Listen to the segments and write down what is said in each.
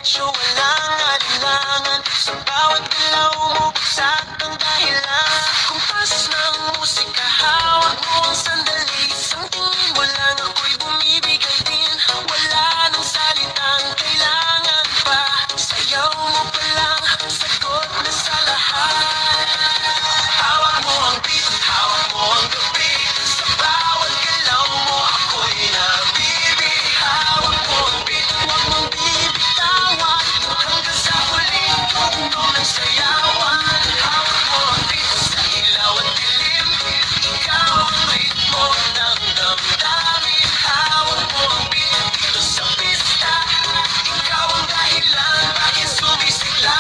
diretso, walang alinlangan. Sa bawat galaw mo, bagsak ang dahilan. Kumpas ng musika, hawak mo ang sandali. Isang tingin mo lang, ako'y bumibigay din. Wala nang salitang kailangan pa. Sayaw mo pa lang, sagot na sa lahat. Hawak mo ang beat, hawak mo ang gabi. Sa bawat galaw mo, ako'y nabibig. Hawak mo ang beat, huwag mong bibitawan. Hanggang sa huling tugtog ng sayawan. Hawak mo ang beat, sa ilaw at dilim. Ikaw ang ritmo ng damdamin. Hawak mo ang beat, dito sa pista. Ikaw ang dahilan, bakit sumisigla.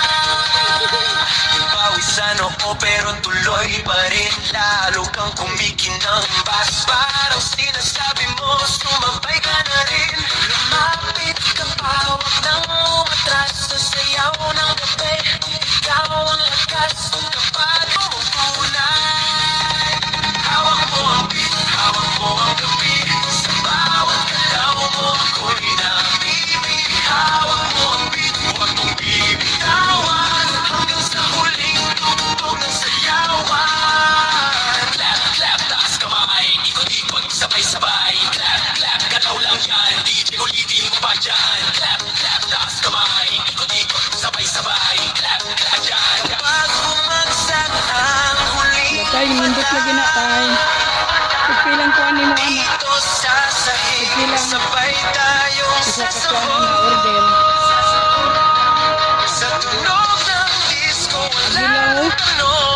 Pawisan ako pero tuloy pa rin. Lalo kang kumikinambas. Parang sinasabi mo, sumabay ka na rin. Lumapit ka pa, huwag nang umatras. Sa sayaw ng gabi, ikaw ang lakas. Kapag umuunay, hawak mo ang beat, hawak mo ang gabi. Sa bawat galaw mo, ako'y nabibig. Hawak mo ang beat, huwag mong bibitawan. Hanggang sa huling tugtog ng sayawan. Clap, clap, taas kamay, ikot-ikot, sabay-sabay. Clap, clap, galaw lang yan, DJ ulitin mo pa dyan. Clap, clap, taas kamay, ikot-ikot, sabay-sabay. Clap, clap dyan. Kapag bumagsak ang huling Tay, mindot lagi na tay. Pagpilang ko ani mo anak. dito sa sahig, Pagpilang sabay tayong isa ka sasabaw. na order. Sa tunog ng disco, Hello? walang tanong.